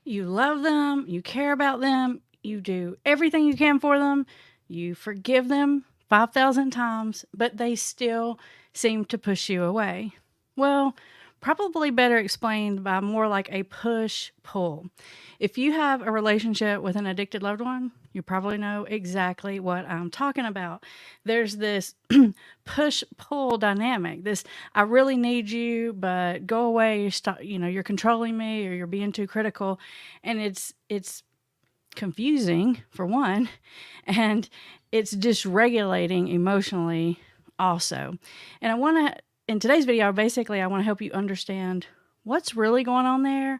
You love them, you care about them, you do everything you can for them, you forgive them 5,000 times, but they still seem to push you away. Well, probably better explained by more like a push pull. If you have a relationship with an addicted loved one, you probably know exactly what I'm talking about. There's this push pull dynamic. This I really need you, but go away. You stop. You're controlling me, or you're being too critical, and it's confusing for one, and it's dysregulating emotionally also. And I want to in today's video, basically, I want to help you understand what's really going on there,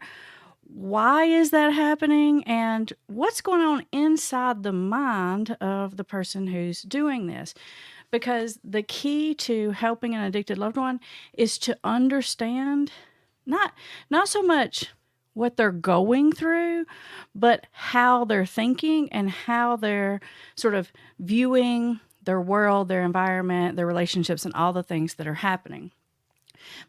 why is that happening, and what's going on inside the mind of the person who's doing this. Because the key to helping an addicted loved one is to understand not so much what they're going through, but how they're thinking and how they're sort of viewing their world, their environment, their relationships, and all the things that are happening.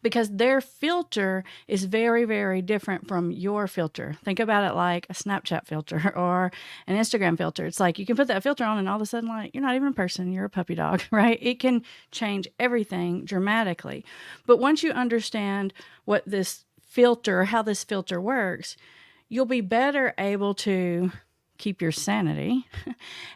Because their filter is very, very different from your filter. Think about it like a Snapchat filter or an Instagram filter. It's like you can put that filter on and all of a sudden, like, you're not even a person, you're a puppy dog, right? It can change everything dramatically. But once you understand what this filter, how this filter works, you'll be better able to keep your sanity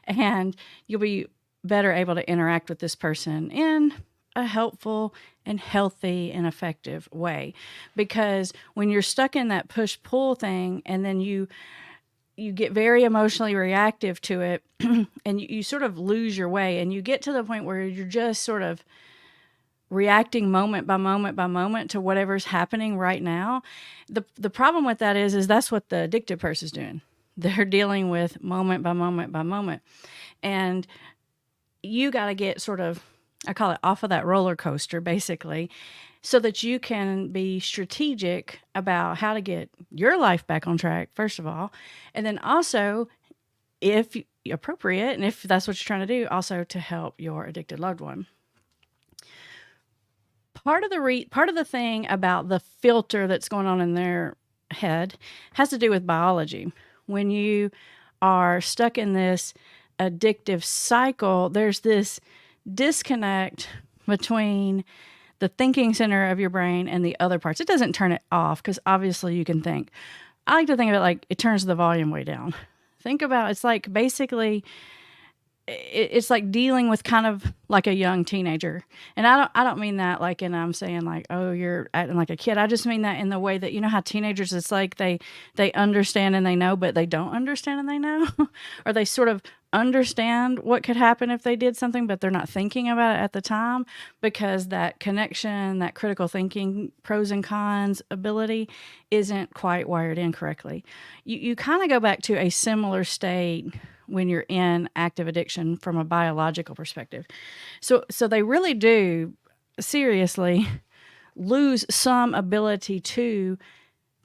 and you'll be better able to interact with this person in a helpful and healthy and effective way. Because when you're stuck in that push pull thing and then you get very emotionally reactive to it and you sort of lose your way and you get to the point where you're just sort of reacting moment by moment by moment to whatever's happening right now. The problem with that is that's what the addicted person's doing. They're dealing with moment by moment by moment. And you got to get sort of, I call it, off of that roller coaster, basically, so that you can be strategic about how to get your life back on track, first of all. And then also, if appropriate, and if that's what you're trying to do, also to help your addicted loved one. Part of the thing about the filter that's going on in their head has to do with biology. When you are stuck in this addictive cycle, there's this disconnect between the thinking center of your brain and the other parts. It doesn't turn it off because obviously you can think. I like to think of it like it turns the volume way down. Think about it's like basically it's like dealing with kind of like a young teenager. And I don't mean that like I'm saying like, oh, you're acting like a kid. I just mean that in the way that, you know how teenagers, it's like they understand and they know, but they don't understand and they know. Or they sort of understand what could happen if they did something, but they're not thinking about it at the time because that connection, that critical thinking, pros and cons ability isn't quite wired in correctly. You kind of go back to a similar state when you're in active addiction from a biological perspective. So they really do seriously lose some ability to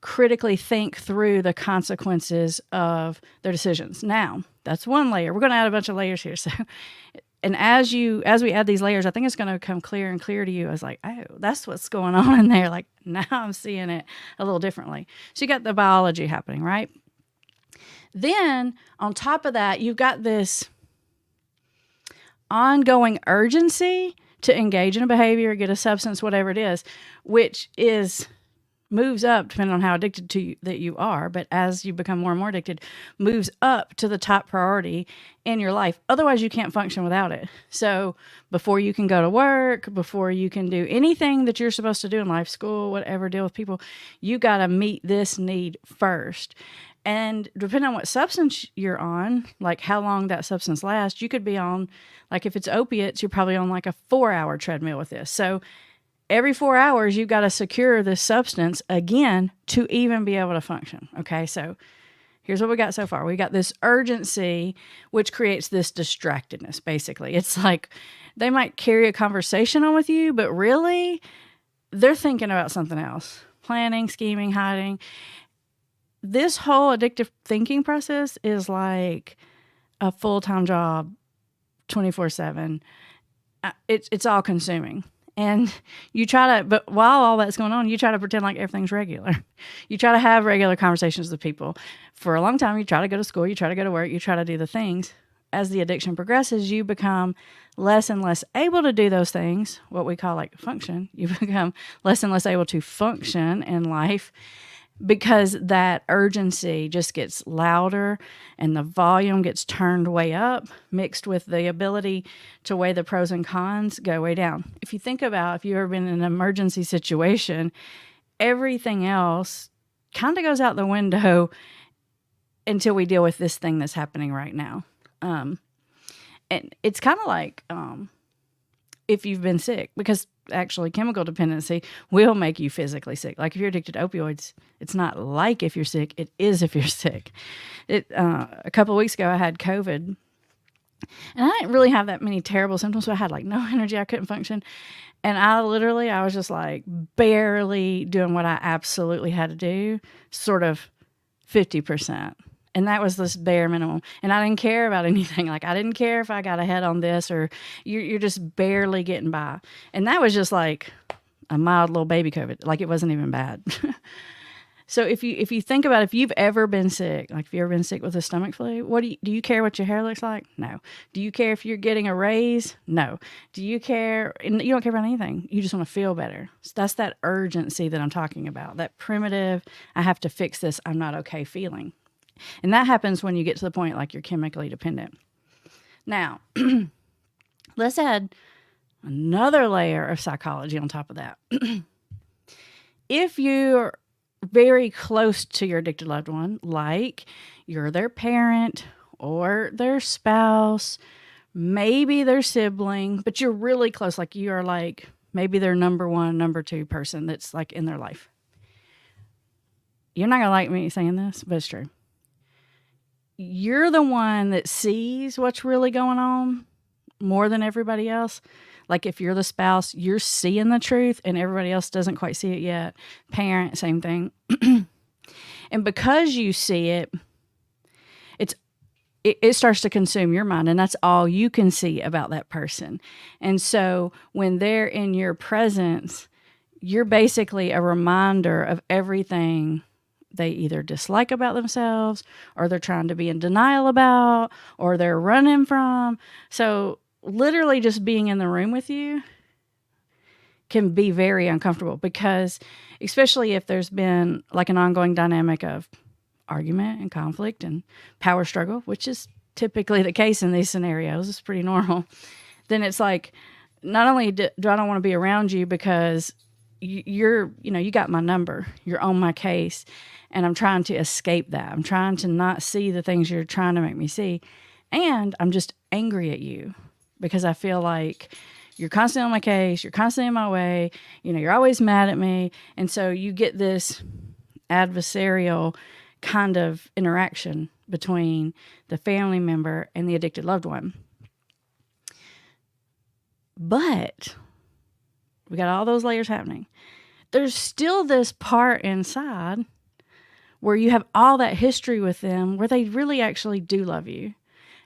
critically think through the consequences of their decisions. Now, that's one layer. We're going to add a bunch of layers here. So, and as we add these layers, I think it's going to become clear and clear to you as like, oh, that's what's going on in there. Like now I'm seeing it a little differently. So you got the biology happening, right? Then on top of that, you've got this ongoing urgency to engage in a behavior, get a substance, whatever it is, which moves up depending on how addicted to you that you are. But as you become more and more addicted, moves up to the top priority in your life. Otherwise, you can't function without it. So before you can go to work, before you can do anything that you're supposed to do in life, school, whatever, deal with people, you got to meet this need first. And depending on what substance you're on, like how long that substance lasts, you could be on, like if it's opiates, you're probably on like a 4-hour treadmill with this. So every 4 hours, you've got to secure this substance again to even be able to function. Okay, so here's what we got so far. We got this urgency, which creates this distractedness, basically. It's like they might carry a conversation on with you, but really, they're thinking about something else. Planning, scheming, hiding. This whole addictive thinking process is like a full-time job, 24/7. It's all consuming. And you try to, but while all that's going on, you try to pretend like everything's regular. You try to have regular conversations with people. For a long time, you try to go to school, you try to go to work, you try to do the things. As the addiction progresses, you become less and less able to do those things, what we call like function. You become less and less able to function in life because that urgency just gets louder and the volume gets turned way up, mixed with the ability to weigh the pros and cons go way down. If you think about if you've ever been in an emergency situation, everything else kind of goes out the window until we deal with this thing that's happening right now. And it's kind of like if you've been sick, because actually chemical dependency will make you physically sick. Like if you're addicted to opioids, it's not like if you're sick, it is if you're sick. A couple of weeks ago, I had COVID, and I didn't really have that many terrible symptoms, so I had like no energy, I couldn't function. And I was just like barely doing what I absolutely had to do, sort of 50%. And that was this bare minimum. And I didn't care about anything. Like, I didn't care if I got ahead on this or you're just barely getting by. And that was just like a mild little baby COVID. Like, it wasn't even bad. So if you think about if you've ever been sick, like if you've ever been sick with a stomach flu, do you care what your hair looks like? No. Do you care if you're getting a raise? No. Do you care? And you don't care about anything. You just want to feel better. So that's that urgency that I'm talking about. That primitive, I have to fix this, I'm not okay feeling. And that happens when you get to the point like you're chemically dependent. Now, let's add another layer of psychology on top of that. If you're very close to your addicted loved one, like you're their parent or their spouse, maybe their sibling, but you're really close, like you are like maybe their number one, number two person that's like in their life. You're not going to like me saying this, but it's true. You're the one that sees what's really going on more than everybody else. Like if you're the spouse, you're seeing the truth and everybody else doesn't quite see it yet. Parent, same thing. And because you see it, it starts to consume your mind, and that's all you can see about that person. And so when they're in your presence, you're basically a reminder of everything they either dislike about themselves, or they're trying to be in denial about, or they're running from. So literally just being in the room with you can be very uncomfortable, because especially if there's been like an ongoing dynamic of argument and conflict and power struggle, which is typically the case in these scenarios, it's pretty normal, then it's like, not only do I don't want to be around you because you got my number, you're on my case, and I'm trying to escape that. I'm trying to not see the things you're trying to make me see. And I'm just angry at you because I feel like you're constantly on my case, you're constantly in my way, you're always mad at me. And so you get this adversarial kind of interaction between the family member and the addicted loved one. But we got all those layers happening. There's still this part inside where you have all that history with them, where they really actually do love you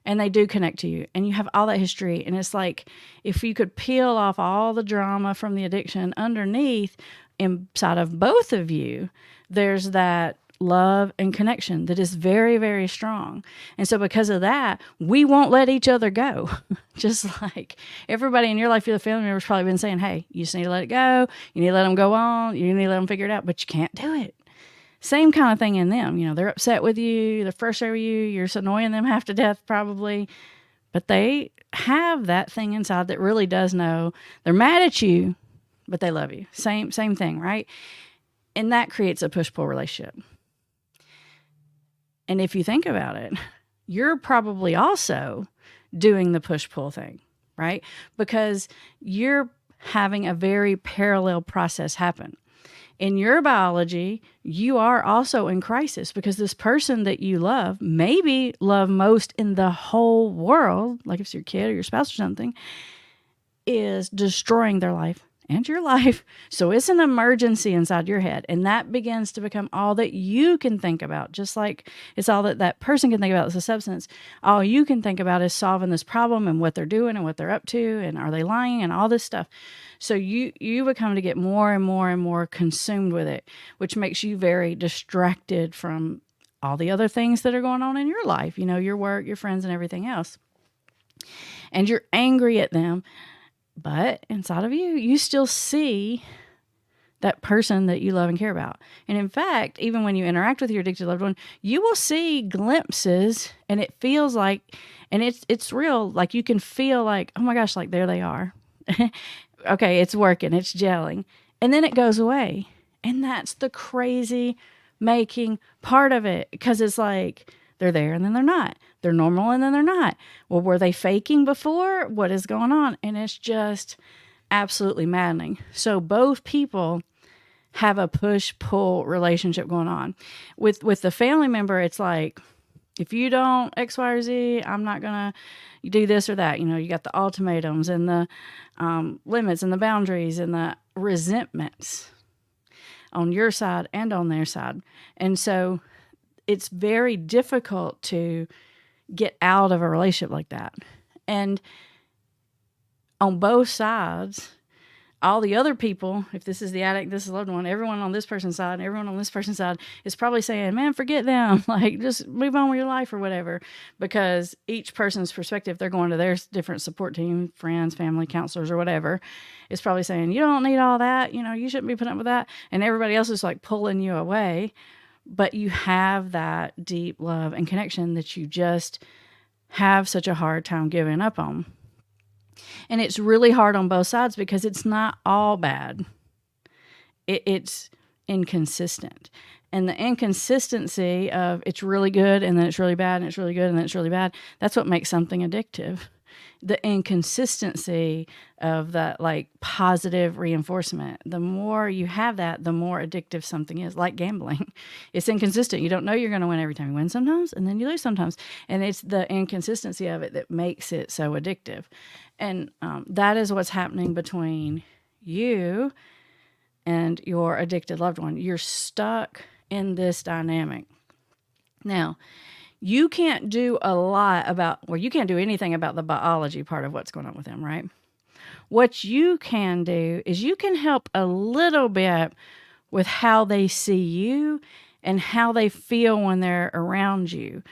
and they do connect to you, and you have all that history. And it's like, if you could peel off all the drama from the addiction underneath, inside of both of you, there's that love and connection that is very, very strong. And so because of that, we won't let each other go. Just like everybody in your life, your family members probably been saying, hey, you just need to let it go. You need to let them go on. You need to let them figure it out, but you can't do it. Same kind of thing in them. They're upset with you. They're frustrated with you. You're just annoying them half to death probably. But they have that thing inside that really does know they're mad at you, but they love you. Same thing, right? And that creates a push-pull relationship. And if you think about it, you're probably also doing the push-pull thing, right? Because you're having a very parallel process happen. In your biology, you are also in crisis because this person that you love, maybe love most in the whole world, like if it's your kid or your spouse or something, is destroying their life and your life. So it's an emergency inside your head. And that begins to become all that you can think about. Just like it's all that that person can think about as a substance. All you can think about is solving this problem and what they're doing and what they're up to and are they lying and all this stuff. So you become to get more and more and more consumed with it, which makes you very distracted from all the other things that are going on in your life, your work, your friends, and everything else. And you're angry at them. But inside of you, you still see that person that you love and care about. And in fact, even when you interact with your addicted loved one, you will see glimpses, and it feels like, and it's real, like you can feel like, oh my gosh, like there they are. Okay, it's working, it's gelling. And then it goes away. And that's the crazy making part of it, because it's like they're there and then they're not. They're normal and then they're not. Well, were they faking before? What is going on? And it's just absolutely maddening. So both people have a push-pull relationship going on. With the family member, it's like, if you don't X, Y, or Z, I'm not going to do this or that. You got the ultimatums and the limits and the boundaries and the resentments on your side and on their side. And so it's very difficult to get out of a relationship like that. And on both sides, all the other people, if this is the addict, this is the loved one, everyone on this person's side, everyone on this person's side is probably saying, man, forget them. Like, just move on with your life or whatever. Because each person's perspective, they're going to their different support team, friends, family, counselors, or whatever, is probably saying, you don't need all that. You shouldn't be putting up with that. And everybody else is like pulling you away. But you have that deep love and connection that you just have such a hard time giving up on. And it's really hard on both sides because it's not all bad. It's inconsistent. And the inconsistency of it's really good and then it's really bad and it's really good and then it's really bad, that's what makes something addictive. The inconsistency of that like positive reinforcement. The more you have that, the more addictive something is, like gambling. It's inconsistent. You don't know you're going to win every time. You win sometimes and then you lose sometimes. And it's the inconsistency of it that makes it so addictive. And that is what's happening between you and your addicted loved one. You're stuck in this dynamic. Now, you can't do a lot you can't do anything about the biology part of what's going on with them, right? What you can do is you can help a little bit with how they see you and how they feel when they're around you.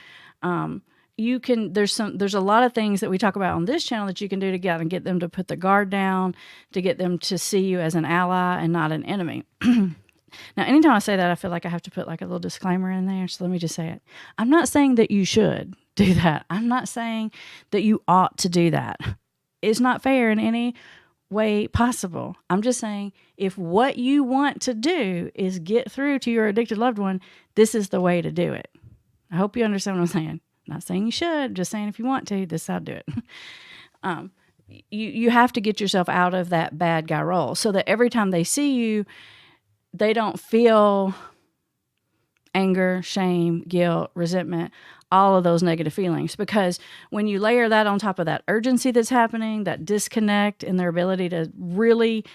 There's a lot of things that we talk about on this channel that you can do to get them to put the guard down, to get them to see you as an ally and not an enemy. Now, anytime I say that, I feel like I have to put like a little disclaimer in there. So let me just say it. I'm not saying that you should do that. I'm not saying that you ought to do that. It's not fair in any way possible. I'm just saying if what you want to do is get through to your addicted loved one, this is the way to do it. I hope you understand what I'm saying. Not saying you should, just saying if you want to, this is how to do it. You have to get yourself out of that bad guy role so that every time they see you, they don't feel anger, shame, guilt, resentment, all of those negative feelings. Because when you layer that on top of that urgency that's happening, that disconnect in their ability to really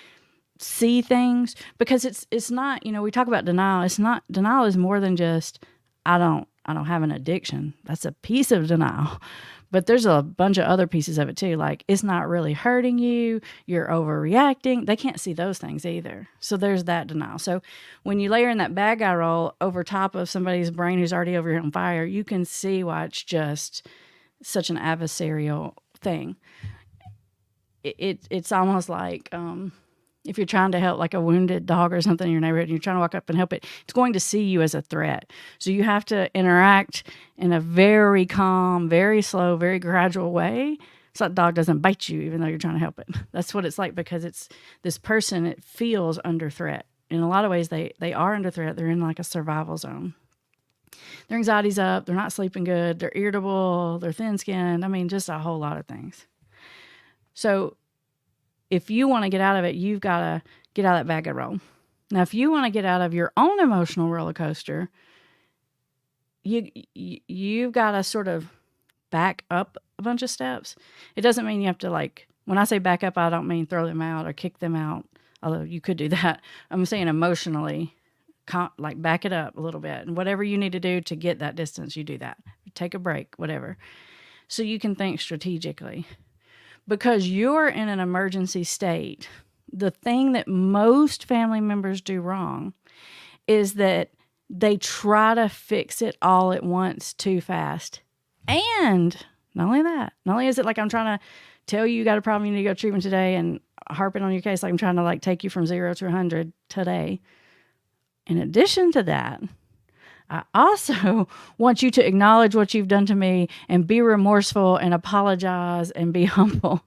see things, because it's not, we talk about denial. Denial is more than just, I don't have an addiction. That's a piece of denial. But there's a bunch of other pieces of it too. Like, it's not really hurting you. You're overreacting. They can't see those things either. So there's that denial. So when you layer in that bad guy role over top of somebody's brain who's already over here on fire, you can see why it's just such an adversarial thing. It's almost like if you're trying to help like a wounded dog or something in your neighborhood and you're trying to walk up and help it, it's going to see you as a threat. So you have to interact in a very calm, very slow, very gradual way so that dog doesn't bite you even though you're trying to help it. That's what it's like, because it's this person, it feels under threat. In a lot of ways, they are under threat. They're in like a survival zone. Their anxiety's up. They're not sleeping good. They're irritable. They're thin-skinned. I mean, just a whole lot of things. So if you want to get out of it, you've got to get out of that bad guy role. Now, if you want to get out of your own emotional roller coaster, you've got to sort of back up a bunch of steps. It doesn't mean you have to, like, when I say back up, I don't mean throw them out or kick them out. although you could do that. I'm saying emotionally, like back it up a little bit. And whatever you need to do to get that distance, you do that. Take a break, whatever. So you can think strategically. Because you're in an emergency state, the thing that most family members do wrong is that they try to fix it all at once too fast. And not only that, not only is it like I'm trying to tell you got a problem, you need to go to treatment today, and harping on your case like I'm trying to like take you from 0 to 100 today. In addition to that, I also want you to acknowledge what you've done to me and be remorseful and apologize and be humble.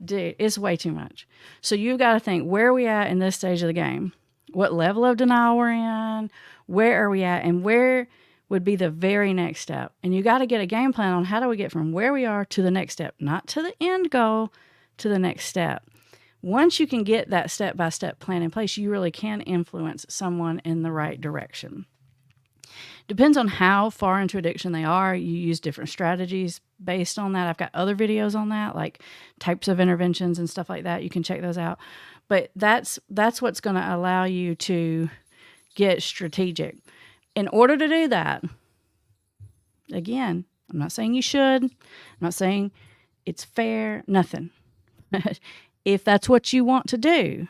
Dude, it's way too much. So you've got to think, where are we at in this stage of the game? What level of denial we're in? Where are we at? And where would be the very next step? And you got to get a game plan on how do we get from where we are to the next step, not to the end goal, to the next step. Once you can get that step-by-step plan in place, you really can influence someone in the right direction. Depends on how far into addiction they are. You use different strategies based on that. I've got other videos on that, like types of interventions and stuff like that. You can check those out. But that's what's going to allow you to get strategic. In order to do that, again, I'm not saying you should. I'm not saying it's fair, nothing. If that's what you want to do,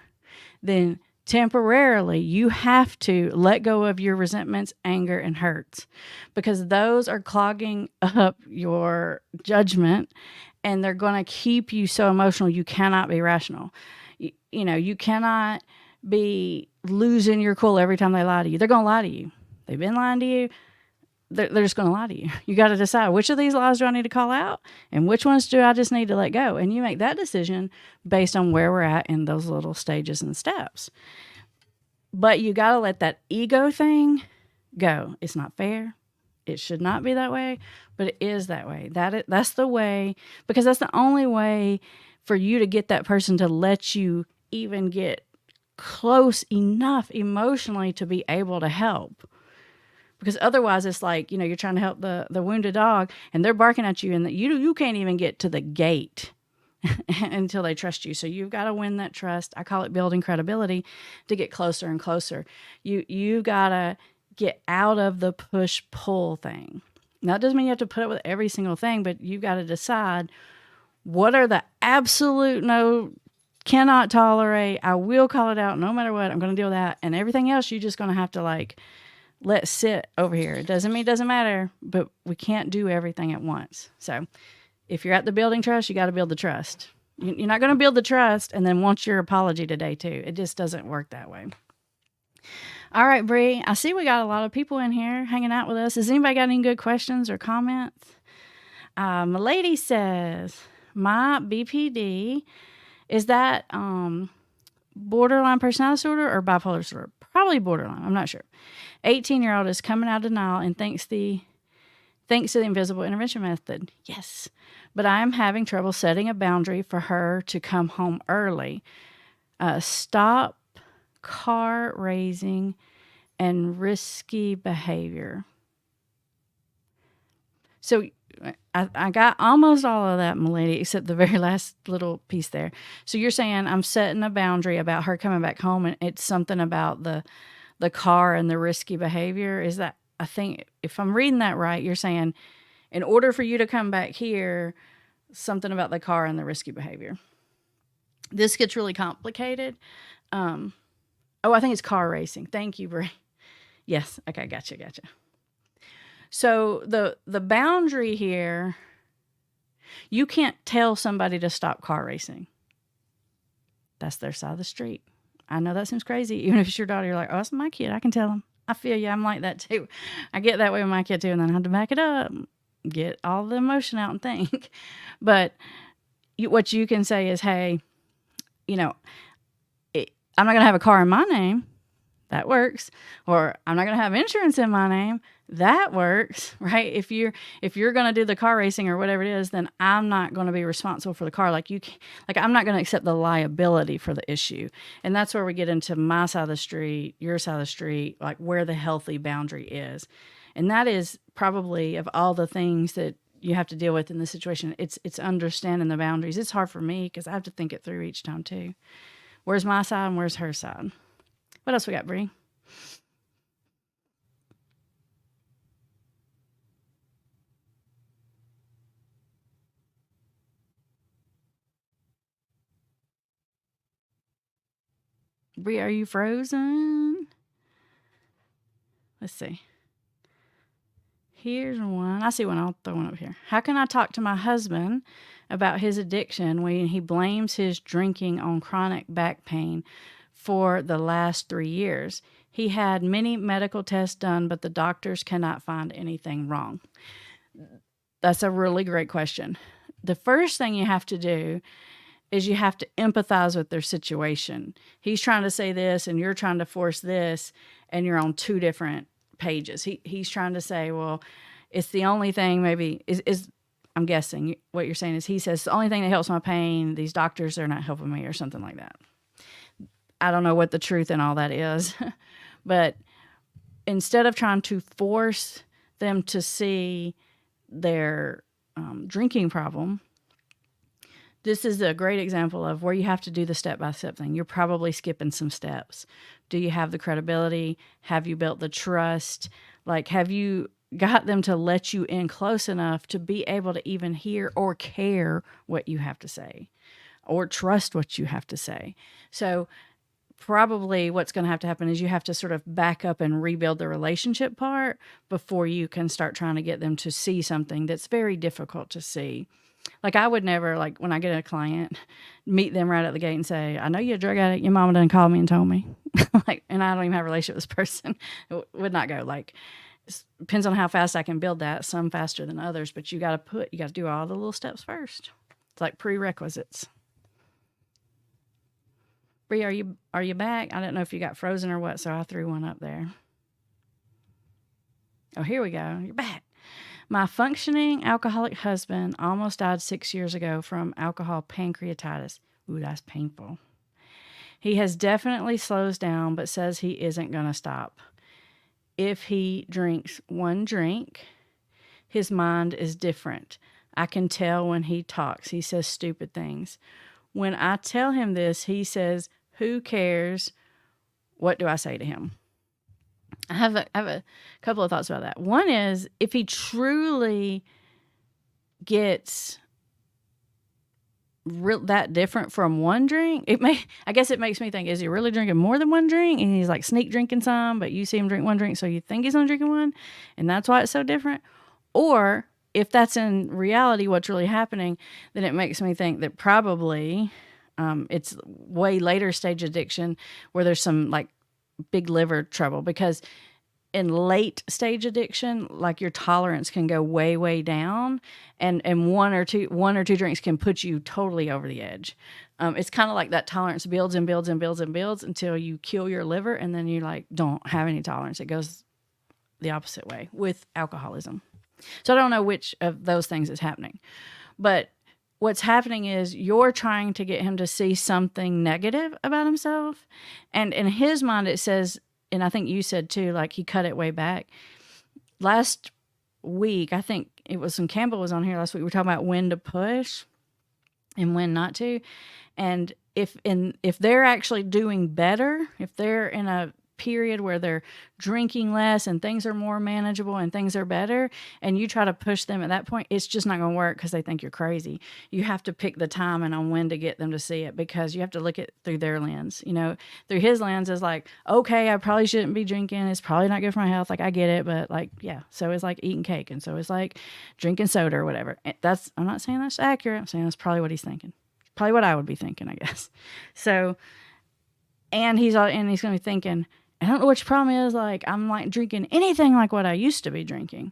then temporarily you have to let go of your resentments, anger, and hurts, because those are clogging up your judgment and they're going to keep you so emotional you cannot be rational. You cannot be losing your cool every time they lie to you. They're going to lie to you. They've been lying to you. They're just going to lie to you. You got to decide, which of these lies do I need to call out and which ones do I just need to let go? And you make that decision based on where we're at in those little stages and steps. But you got to let that ego thing go. It's not fair. It should not be that way, but it is that way. That's the way, because that's the only way for you to get that person to let you even get close enough emotionally to be able to help. Because otherwise it's like, you're trying to help the wounded dog and they're barking at you and you can't even get to the gate until they trust you. So you've got to win that trust. I call it building credibility to get closer and closer. You got to get out of the push-pull thing. Now, it doesn't mean you have to put up with every single thing, but you've got to decide what are the absolute no, cannot tolerate. I will call it out no matter what. I'm going to deal with that. And everything else, you're just going to have to let sit over here. It doesn't mean it doesn't matter, but we can't do everything at once. So if you're at the building trust, you got to build the trust. You're not going to build the trust and then want your apology today too. It just doesn't work that way. All right, Bree, I see we got a lot of people in here hanging out with us. Has anybody got any good questions or comments? My lady says, my BPD, is that borderline personality disorder or bipolar disorder? Probably borderline. I'm not sure. 18-year-old is coming out of denial and thanks to the invisible intervention method. Yes. But I am having trouble setting a boundary for her to come home early. Stop car raising and risky behavior. So I got almost all of that, milady, except the very last little piece there. So you're saying I'm setting a boundary about her coming back home, and it's something about the car and the risky behavior. Is that, I think, if I'm reading that right, you're saying in order for you to come back here, something about the car and the risky behavior. This gets really complicated. I think it's car racing. Thank you, Brie. Yes. Okay. Gotcha. So the boundary here, you can't tell somebody to stop car racing. That's their side of the street. I know that seems crazy. Even if it's your daughter, you're like, oh, that's my kid. I can tell them. I feel you. I'm like that too. I get that way with my kid too. And then I have to back it up, get all the emotion out and think. But what you can say is, hey, I'm not going to have a car in my name. That works. Or I'm not going to have insurance in my name. That works, right? If you're going to do the car racing or whatever it is, then I'm not going to be responsible for the car. I'm not going to accept the liability for the issue. And that's where we get into my side of the street, your side of the street, like where the healthy boundary is. And that is probably, of all the things that you have to deal with in this situation, it's understanding the boundaries. It's hard for me because I have to think it through each time too. Where's my side and where's her side? What else we got, Bree? Bree, are you frozen? Let's see. Here's one. I see one. I'll throw one up here. How can I talk to my husband about his addiction when he blames his drinking on chronic back pain for the last 3 years? He had many medical tests done, but the doctors cannot find anything wrong. That's a really great question. The first thing you have to do is you have to empathize with their situation. He's trying to say this and you're trying to force this, and you're on two different pages. He's trying to say, well, it's the only thing maybe is I'm guessing what you're saying is he says the only thing that helps my pain, these doctors are not helping me or something like that. I don't know what the truth in all that is, but instead of trying to force them to see their drinking problem, this is a great example of where you have to do the step-by-step thing. You're probably skipping some steps. Do you have the credibility? Have you built the trust? Like, have you got them to let you in close enough to be able to even hear or care what you have to say or trust what you have to say? So probably what's going to have to happen is you have to sort of back up and rebuild the relationship part before you can start trying to get them to see something that's very difficult to see. Like, I would never, like, when I get a client, meet them right at the gate and say, I know you're a drug addict. Your mama done called me and told me. Like, and I don't even have a relationship with this person. It would not go. Like, it depends on how fast I can build that. Some faster than others, but you got to do all the little steps first. It's like prerequisites. Bree, are you back? I don't know if you got frozen or what, so I threw one up there. Oh, here we go. You're back. My functioning alcoholic husband almost died 6 years ago from alcohol pancreatitis. Ooh, that's painful. He has definitely slows down, but says he isn't going to stop. If he drinks one drink, his mind is different. I can tell when he talks. He says stupid things. When I tell him this, he says, who cares? What do I say to him? I have a couple of thoughts about that. One is, if he truly gets that different from one drink, I guess it makes me think, is he really drinking more than one drink? And he's like sneak drinking some, but you see him drink one drink, so you think he's only drinking one, and that's why it's so different. Or if that's in reality what's really happening, then it makes me think that probably it's way later stage addiction where there's some like big liver trouble, because in late stage addiction, like, your tolerance can go way, way down, and one or two drinks can put you totally over the edge. It's kind of like that tolerance builds and builds and builds and builds until you kill your liver, and then you like don't have any tolerance. It goes the opposite way with alcoholism. So I don't know which of those things is happening, but what's happening is you're trying to get him to see something negative about himself. And in his mind, it says, and I think you said too, like, he cut it way back. Last week, I think it was when Campbell was on here last week, we were talking about when to push and when not to. And if they're actually doing better, if they're in a period where they're drinking less and things are more manageable and things are better, and you try to push them at that point, it's just not going to work because they think you're crazy. You have to pick the time and on when to get them to see it, because you have to look at through their lens. Through his lens is like, okay, I probably shouldn't be drinking. It's probably not good for my health. Like, I get it, but like, yeah. So it's like eating cake, and so it's like drinking soda or whatever. I'm not saying that's accurate. I'm saying that's probably what he's thinking. Probably what I would be thinking, I guess. So, and he's going to be thinking, I don't know what your problem is. Like, I'm like drinking anything like what I used to be drinking.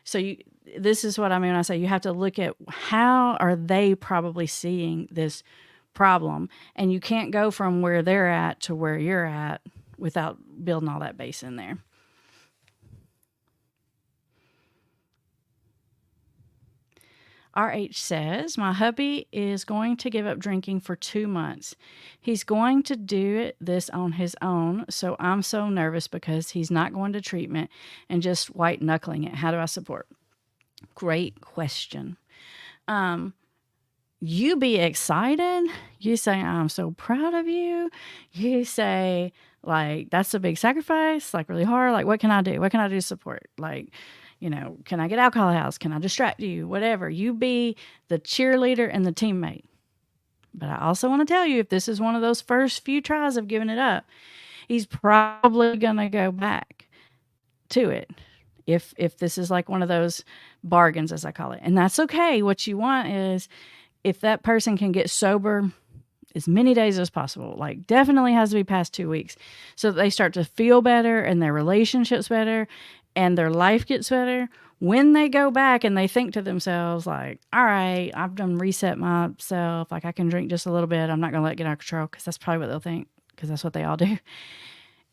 So this is what I mean when I say you have to look at how are they probably seeing this problem. And you can't go from where they're at to where you're at without building all that base in there. RH says, my hubby is going to give up drinking for 2 months. He's going to do this on his own, so I'm so nervous because he's not going to treatment and just white knuckling it. How do I support? Great question. you be excited. You say, I'm so proud of you. You say, like, that's a big sacrifice, like really hard. Like, what can I do? What can I do to support? Like, can I get alcohol house? Can I distract you? Whatever. You be the cheerleader and the teammate. But I also want to tell you, if this is one of those first few tries of giving it up, he's probably going to go back to it. If this is like one of those bargains, as I call it. And that's okay. What you want is, if that person can get sober as many days as possible, like definitely has to be past 2 weeks, so that they start to feel better and their relationships better and their life gets better. When they go back and they think to themselves, like, all right, I've done reset myself. Like, I can drink just a little bit. I'm not going to let it get out of control, because that's probably what they'll think, because that's what they all do.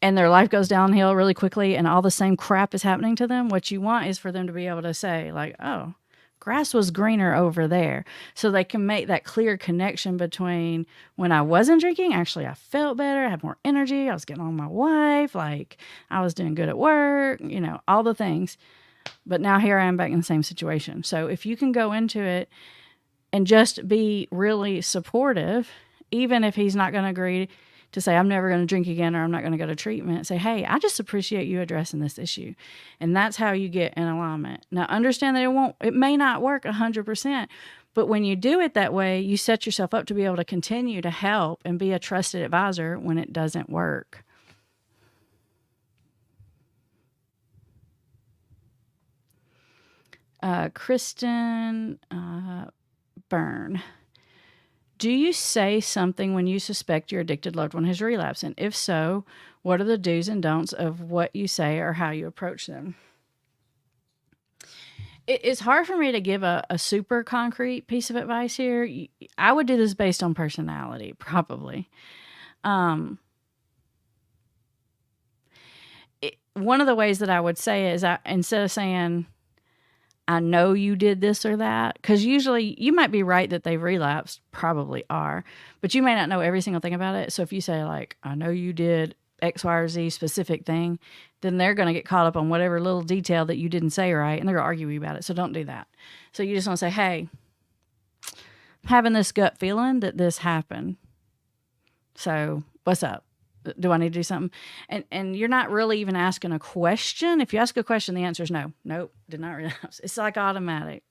And their life goes downhill really quickly and all the same crap is happening to them. What you want is for them to be able to say, like, oh, grass was greener over there. So they can make that clear connection between, when I wasn't drinking, actually I felt better, I had more energy, I was getting on my wife, like I was doing good at work, all the things. But now here I am back in the same situation. So if you can go into it and just be really supportive, even if he's not going to agree to say, I'm never going to drink again, or I'm not going to go to treatment, say, hey, I just appreciate you addressing this issue. And that's how you get in alignment. Now, understand that it may not work 100%, but when you do it that way, you set yourself up to be able to continue to help and be a trusted advisor when it doesn't work. Kristen Byrne. Do you say something when you suspect your addicted loved one has relapsed? And if so, what are the do's and don'ts of what you say or how you approach them? It's hard for me to give a super concrete piece of advice here. I would do this based on personality, probably. One of the ways that I would say is, instead of saying, I know you did this or that, because usually you might be right that they've relapsed, probably are, but you may not know every single thing about it. So if you say, like, I know you did X, Y, or Z specific thing, then they're going to get caught up on whatever little detail that you didn't say right, and they're going to argue about it. So don't do that. So you just want to say, hey, I'm having this gut feeling that this happened. So what's up? Do I need to do something? And you're not really even asking a question. If you ask a question, the answer is no. Nope, did not relapse. It's like automatic.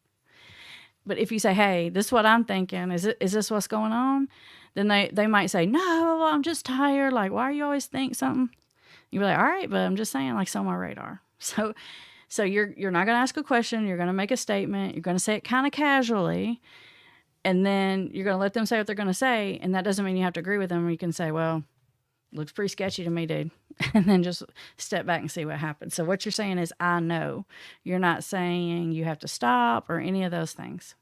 But if you say, hey, this is what I'm thinking, is this what's going on? Then they might say, no, I'm just tired. Like, why are you always think something? You'll be like, all right, but I'm just saying, like, it's on my radar. So you're not going to ask a question. You're going to make a statement. You're going to say it kind of casually. And then you're going to let them say what they're going to say. And that doesn't mean you have to agree with them. You can say, well, looks pretty sketchy to me, dude. And then just step back and see what happens. So what you're saying is, I know. You're not saying you have to stop or any of those things.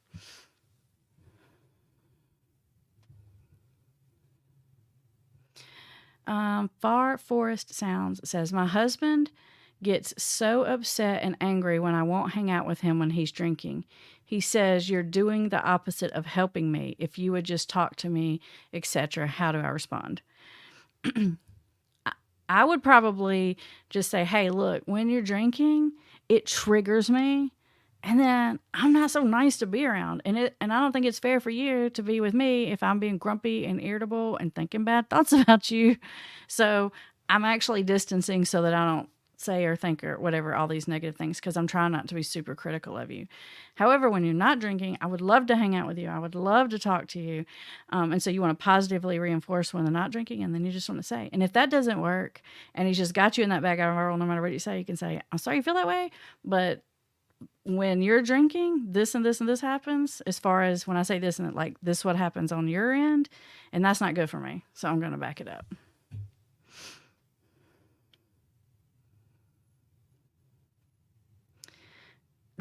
Far Forest Sounds says, my husband gets so upset and angry when I won't hang out with him when he's drinking. He says, you're doing the opposite of helping me. If you would just talk to me, etc. How do I respond? I would probably just say, hey, look, when you're drinking, it triggers me. And then I'm not so nice to be around. And I don't think it's fair for you to be with me if I'm being grumpy and irritable and thinking bad thoughts about you. So I'm actually distancing so that I don't say or think or whatever, all these negative things, because I'm trying not to be super critical of you. However, when you're not drinking, I would love to hang out with you. I would love to talk to you. And so you want to positively reinforce when they're not drinking, and then you just want to say. And if that doesn't work and he's just got you in that bag of roll, no matter what you say, you can say, I'm sorry you feel that way, but when you're drinking, this and this and this happens, as far as when I say this and like this, what happens on your end, and that's not good for me. So I'm going to back it up.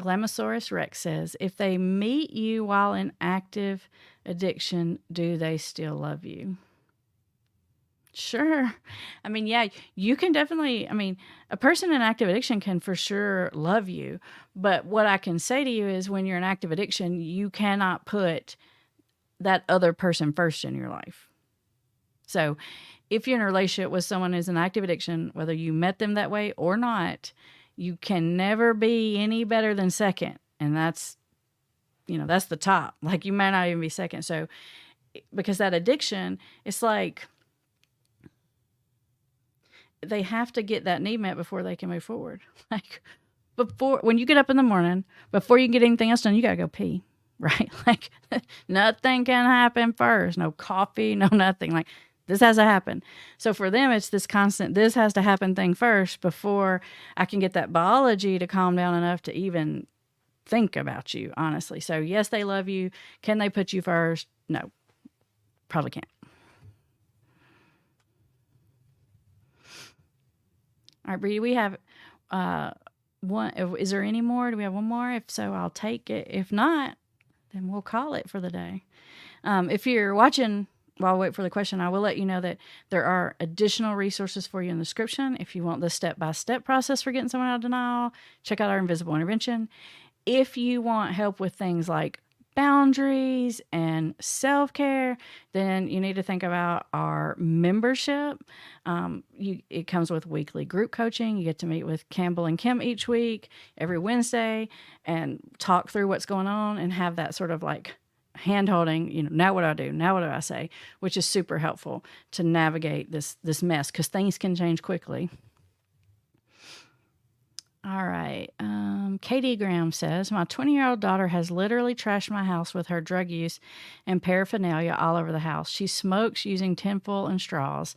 Glamosaurus Rex says, if they meet you while in active addiction, do they still love you? Sure. I mean, yeah, you can definitely, a person in active addiction can for sure love you. But what I can say to you is, when you're in active addiction, you cannot put that other person first in your life. So if you're in a relationship with someone who's in active addiction, whether you met them that way or not, you can never be any better than second. And that's that's the top. Like, you may not even be second. So, because that addiction, it's like they have to get that need met before they can move forward. Like, when you get up in the morning, before you can get anything else done, you got to go pee, right? Like, nothing can happen first. No coffee, no nothing. Like, this has to happen. So for them, it's this constant, this has to happen thing first before I can get that biology to calm down enough to even think about you, honestly. So yes, they love you. Can they put you first? No, probably can't. All right, Bree, we have one. Is there any more? Do we have one more? If so, I'll take it. If not, then we'll call it for the day. If you're watching while I wait for the question, I will let you know that there are additional resources for you in the description. If you want the step-by-step process for getting someone out of denial, check out our invisible intervention. If you want help with things like boundaries and self-care, then you need to think about our membership. It comes with weekly group coaching. You get to meet with Campbell and Kim each week, every Wednesday, and talk through what's going on and have that sort of like hand holding, now what do I do? Now what do I say? Which is super helpful to navigate this mess, because things can change quickly. All right. Katie Graham says, my 20-year-old daughter has literally trashed my house with her drug use and paraphernalia all over the house. She smokes using tinfoil and straws.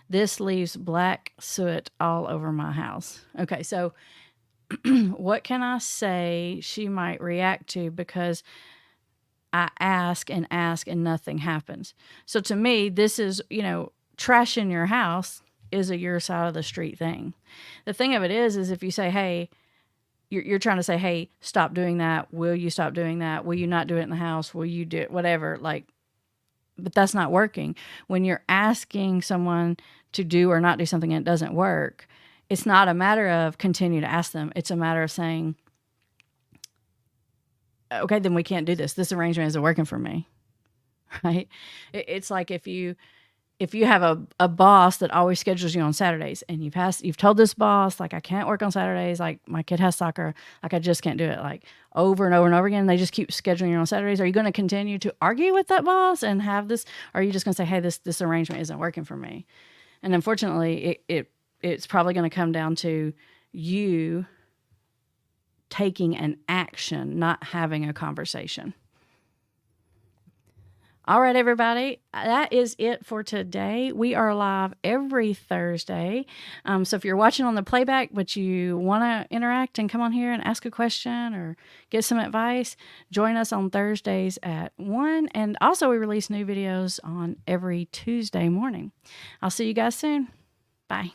This leaves black soot all over my house. Okay, so what can I say she might react to because I ask and nothing happens? So to me, this is, trashing your house is a your side of the street thing. The thing of it is if you say, hey, you're trying to say, hey, stop doing that. Will you stop doing that? Will you not do it in the house? Will you do it? Whatever. But that's not working. When you're asking someone to do or not do something and it doesn't work, it's not a matter of continue to ask them. It's a matter of saying, okay, then we can't do this. This arrangement isn't working for me, right? It's like if you have a boss that always schedules you on Saturdays, and you've told this boss, like, I can't work on Saturdays, like my kid has soccer, like I just can't do it, like over and over and over again. They just keep scheduling you on Saturdays. Are you going to continue to argue with that boss and have this? Or are you just going to say, hey, this arrangement isn't working for me? And unfortunately, it's probably going to come down to you taking an action, not having a conversation. All right, everybody, that is it for today. We are live every Thursday. So if you're watching on the playback, but you want to interact and come on here and ask a question or get some advice, join us on Thursdays at 1. And also we release new videos on every Tuesday morning. I'll see you guys soon. Bye.